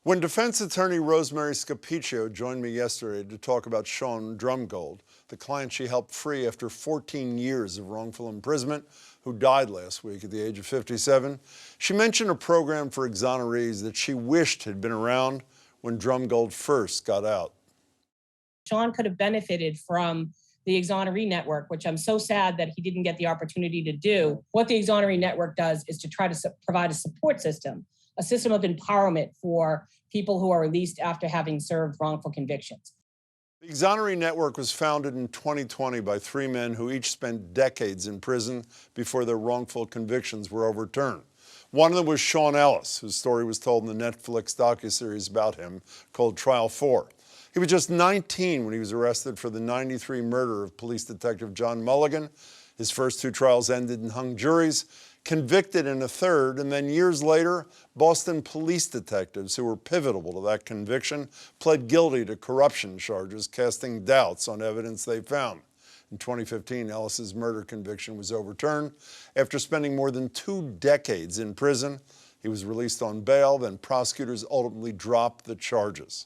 When defense attorney Rosemary Scapiccio joined me yesterday to talk about Shawn Drumgold, the client she helped free after 14 years of wrongful imprisonment, who died last week at the age of 57, she mentioned a program for exonerees that she wished had been around when Drumgold first got out. Shawn could have benefited from the Exoneree Network, which I'm so sad that he didn't get the opportunity to do. What the Exoneree Network does is to try to provide a support system, a system of empowerment for people who are released after having served wrongful convictions. The Exoneree Network was founded in 2020 by three men who each spent decades in prison before their wrongful convictions were overturned. One of them was Shawn Ellis, whose story was told in the Netflix docuseries about him called Trial 4. He was just 19 when he was arrested for the '93 murder of police detective John Mulligan. His first two trials ended in hung juries, convicted in a third, and then years later, Boston police detectives who were pivotal to that conviction pled guilty to corruption charges, casting doubts on evidence they found. In 2015, Ellis's murder conviction was overturned. After spending more than 2 decades in prison, he was released on bail, then prosecutors ultimately dropped the charges.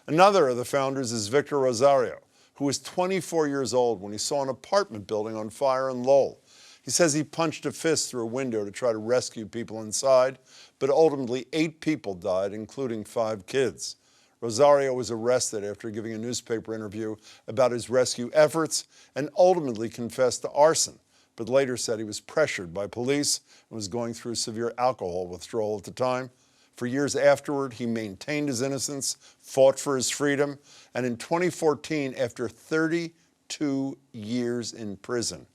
Another of the founders is Victor Rosario, who was 24 years old when he saw an apartment building on fire in Lowell. He says he punched a fist through a window to try to rescue people inside, but ultimately 8 people died, including 5 kids. Rosario was arrested after giving a newspaper interview about his rescue efforts and ultimately confessed to arson, but later said he was pressured by police and was going through severe alcohol withdrawal at the time. For years afterward, he maintained his innocence, fought for his freedom, and in 2014, after 32 years in prison,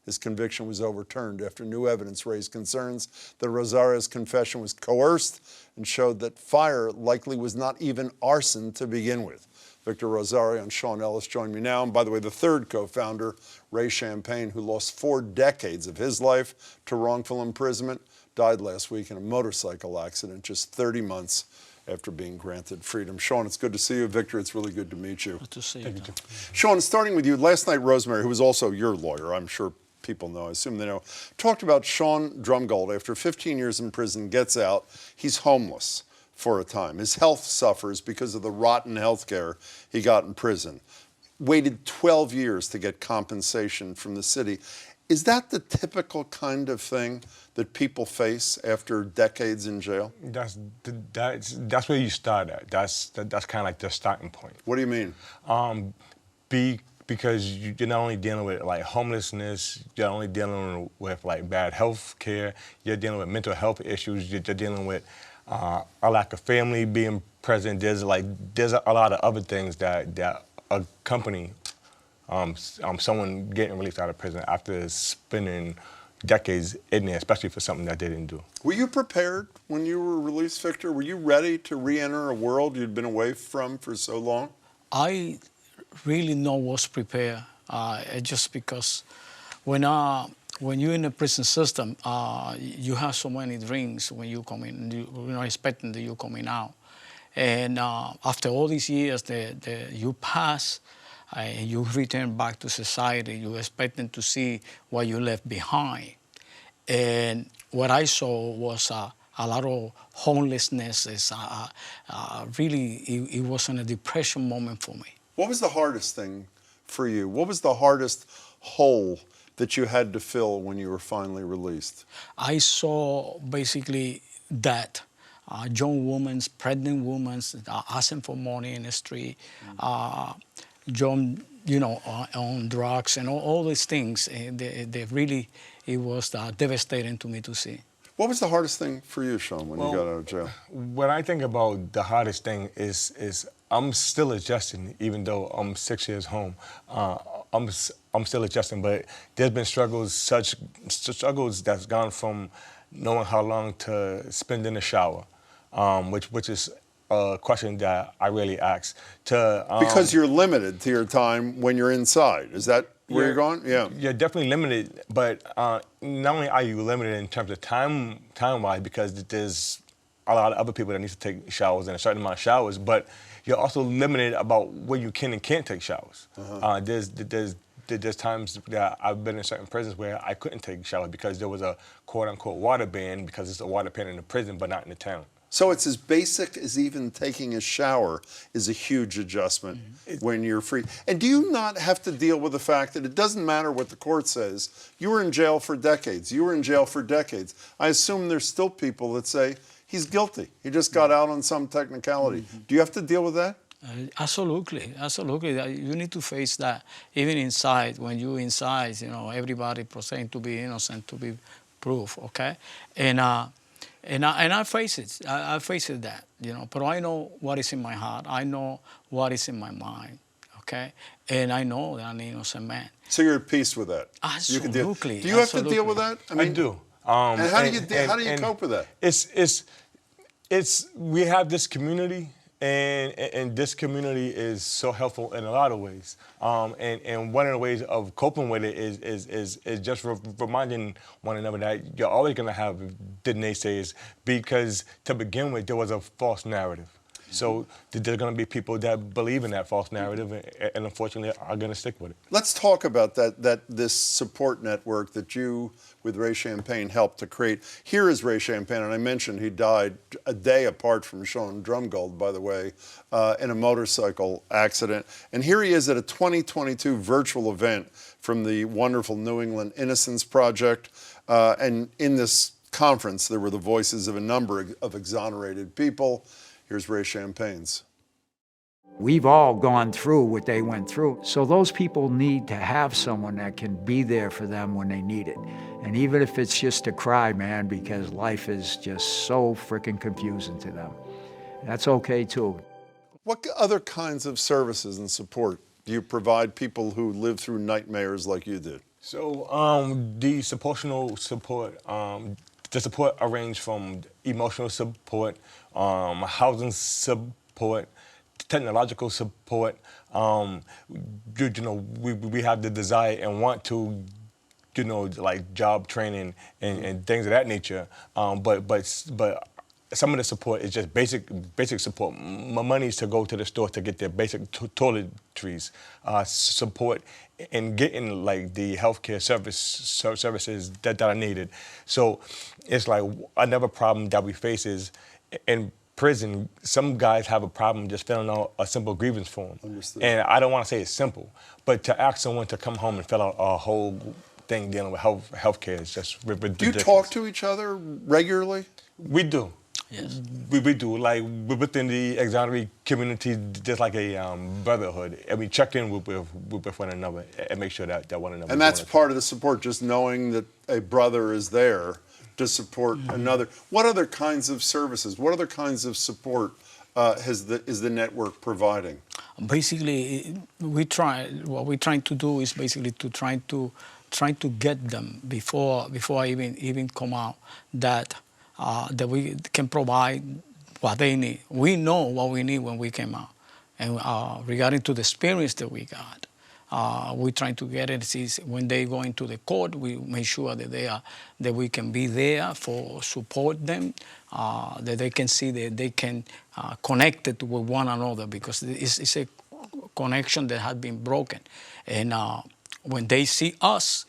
his conviction was overturned after new evidence raised concerns that Rosario's confession was coerced and showed that fire likely was not even arson to begin with. Victor Rosario and Shawn Ellis join me now. And by the way, the third co-founder, Ray Champagne, who lost 4 decades of his life to wrongful imprisonment, died last week in a motorcycle accident just 30 months after being granted freedom. Shawn, it's good to see you. Victor, it's really good to meet you. Good to see you. Shawn, starting with you, last night Rosemary, who was also your lawyer, I'm sure people know, I assume they know, talked about Shawn Drumgold. After 15 years in prison, gets out. He's homeless for a time. His health suffers because of the rotten health care he got in prison. Waited 12 years to get compensation from the city. Is that the typical kind of thing that people face after decades in jail? That's where you start at. That's kind of like the starting point. What do you mean? Because you're not only dealing with like homelessness, you're only dealing with like bad health care, you're dealing with mental health issues, you're dealing with a lack of family being present. There's a lot of other things that accompany someone getting released out of prison after spending decades in there, especially for something that they didn't do. Were you prepared when you were released, Victor? Were you ready to re-enter a world you'd been away from for so long? I really was prepared, just because when you're in the prison system, you have so many dreams when you come in. You're not expecting that you're coming out. And after all these years that you pass, and you return back to society, you're expecting to see what you left behind. And what I saw was a lot of homelessness. Really, it was a depression moment for me. What was the hardest thing for you? What was the hardest hole that you had to fill when you were finally released? I saw basically that young women, pregnant women asking for money in the street, young, on drugs and all these things. They really, it was devastating to me to see. What was the hardest thing for you, Shawn, when you got out of jail? When I think about the hardest thing is I'm still adjusting, even though I'm 6 years home. I'm still adjusting, but there's been such struggles that's gone from knowing how long to spend in the shower, which is a question that I really ask. Because you're limited to your time when you're inside. Is that where you're going? Yeah. You're definitely limited, but not only are you limited in terms of time-wise, because there's a lot of other people that need to take showers and a certain amount of showers, but you're also limited about where you can and can't take showers. There's times that I've been in certain prisons where I couldn't take showers because there was a quote-unquote water ban, because it's a water ban in the prison but not in the town. So it's as basic as even taking a shower is a huge adjustment when you're free. And do you not have to deal with the fact that it doesn't matter what the court says? You were in jail for decades. You were in jail for decades. I assume there's still people that say, he's guilty. He just got out on some technicality. Do you have to deal with that? Absolutely, absolutely. You need to face that. Even inside, when you're inside, everybody saying to be innocent, to be proof, okay? And I face it. I face it that, But I know what is in my heart. I know what is in my mind, okay? And I know that I'm an innocent man. So you're at peace with that? Absolutely. Do you have to deal with that? I do. And how do you cope with that? We have this community, and this community is so helpful in a lot of ways. And one of the ways of coping with it is just reminding one another that you're always going to have the naysayers, because to begin with, there was a false narrative. So there's going to be people that believe in that false narrative, and unfortunately are going to stick with it. Let's talk about this support network that you, with Ray Champagne, helped to create. Here is Ray Champagne, and I mentioned he died a day apart from Shawn Drumgold, by the way, in a motorcycle accident. And here he is at a 2022 virtual event from the wonderful New England Innocence Project. And in this conference, there were the voices of a number of exonerated people. Here's Ray Champagne's. We've all gone through what they went through. So those people need to have someone that can be there for them when they need it. And even if it's just to cry, man, because life is just so freaking confusing to them. That's okay too. What other kinds of services and support do you provide people who live through nightmares like you did? So the supportional support, the support range from emotional support, housing support, technological support. We have the desire and want to, like job training and things of that nature. But some of the support is just basic support. Money to go to the store to get their basic toiletries. Support in getting like the healthcare services that are needed. So it's like another problem that we face is in prison, some guys have a problem just filling out a simple grievance form. Understood. And I don't want to say it's simple, but to ask someone to come home and fill out a whole thing dealing with healthcare is just ridiculous. Do you talk to each other regularly? We do. Yes. We do. Like within the Exoneree community, there's like a brotherhood, and we check in with one another and make sure that one another. And that's part of the support, just knowing that a brother is there to support another. What other kinds of services, what other kinds of support is the network providing? Basically, what we're trying to do is basically to try to get them before I even come out that we can provide what they need. We know what we need when we came out. And regarding to the experience that we got, we're trying to get it. When they go into the court, we make sure that that we can be there for support them, that they can see that they can connect it with one another, because it's a connection that has been broken. And when they see us,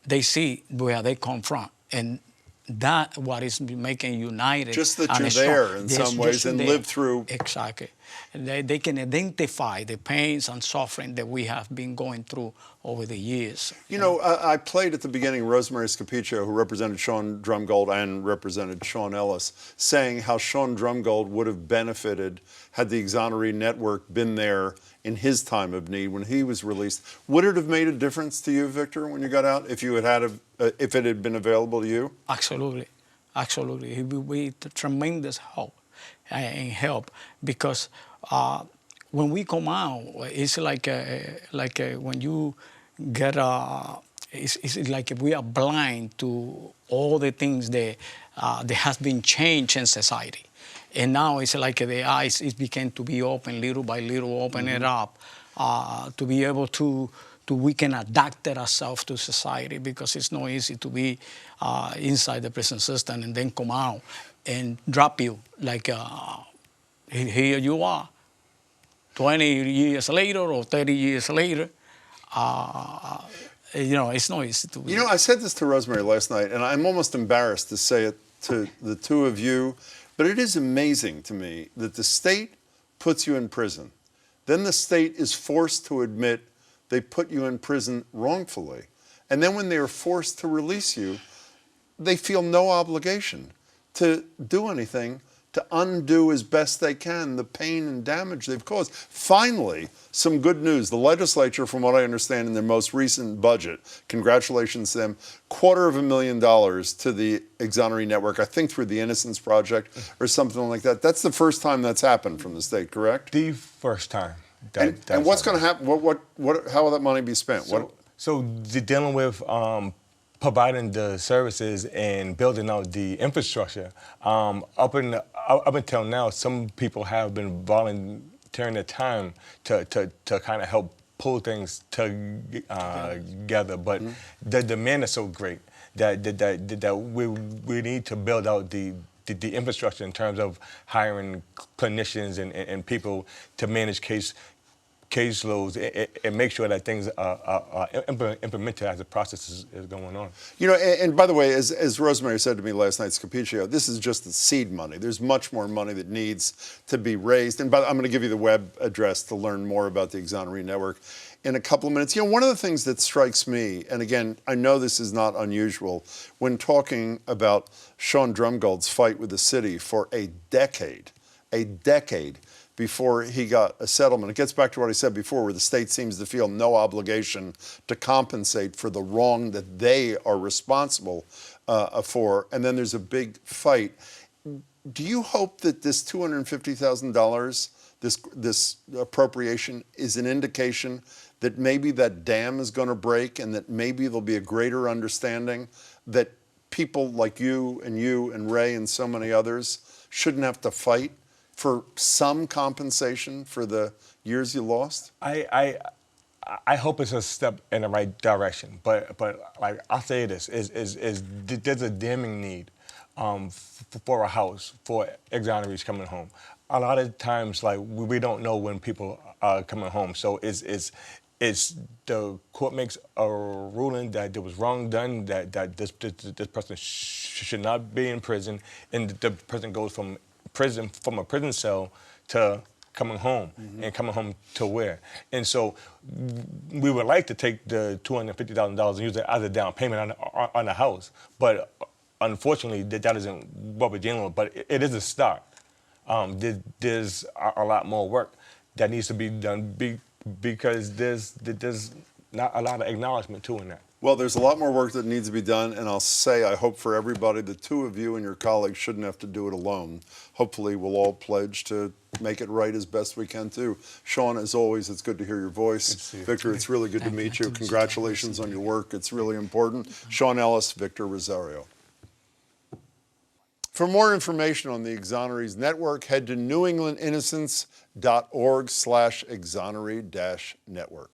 they see where they come from. And that what is making united. Just that you're there in some ways and live through. Exactly. They can identify the pains and suffering that we have been going through over the years. You know, I played at the beginning Rosemary Scapiccio, who represented Shawn Drumgold and represented Shawn Ellis, saying how Shawn Drumgold would have benefited had the Exoneree Network been there in his time of need when he was released. Would it have made a difference to you, Victor, when you got out, if you if it had been available to you? Absolutely, absolutely. It would be a tremendous help because when we come out, it's like when you get it's like we are blind to all the things that has been changed in society. And now it's like the eyes began to be open little by little, open it up to be able to we can adapt ourselves to society, because it's not easy to be inside the prison system and then come out and drop you like here you are 20 years later or 30 years later. It's not easy to be. You know, I said this to Rosemary last night, and I'm almost embarrassed to say it to the two of you But it is amazing to me that the state puts you in prison. Then the state is forced to admit they put you in prison wrongfully. And then when they are forced to release you, they feel no obligation to do anything to undo as best they can the pain and damage they've caused. Finally, some good news. The legislature, from what I understand in their most recent budget, congratulations to them, $250,000 to the Exoneree Network, I think through the Innocence Project or something like that. That's the first time that's happened from the state, correct? The first time. And what's going to happen? How will that money be spent? So dealing with providing the services and building out the infrastructure. Up until now, some people have been volunteering their time to kind of help pull things together. But the demand is so great that we need to build out the infrastructure in terms of hiring clinicians and people to manage caseloads and make sure that things are implemented as the process is going on. You know, and by the way, as Rosemary said to me last night, Scapiccio, this is just the seed money. There's much more money that needs to be raised. And I'm going to give you the web address to learn more about the Exoneree Network in a couple of minutes. You know, one of the things that strikes me, and again, I know this is not unusual, when talking about Shawn Drumgold's fight with the city for a decade before he got a settlement. It gets back to what I said before, where the state seems to feel no obligation to compensate for the wrong that they are responsible for, and then there's a big fight. Do you hope that this $250,000, this appropriation, is an indication that maybe that dam is going to break and that maybe there'll be a greater understanding that people like you and Ray and so many others shouldn't have to fight for some compensation for the years you lost? I hope it's a step in the right direction, but like I'll say this: is there's a damning need for a house for exonerees coming home. A lot of times, like we don't know when people are coming home, so it's the court makes a ruling that there was wrong done, that this person should not be in prison, and the person goes from a prison cell to coming home, and coming home to where? And so we would like to take the $250,000 and use it as a down payment on a house, but unfortunately that isn't what we're dealing with. But it is a start. There's a lot more work that needs to be done because there's not a lot of acknowledgement to in that. Well, there's a lot more work that needs to be done, and I'll say I hope for everybody, the two of you and your colleagues shouldn't have to do it alone. Hopefully we'll all pledge to make it right as best we can too. Shawn, as always, it's good to hear your voice. Victor, it's really good to meet you. Congratulations on your work. It's really important. Shawn Ellis, Victor Rosario. For more information on the Exonerees Network, head to newenglandinnocence.org/exoneree-network.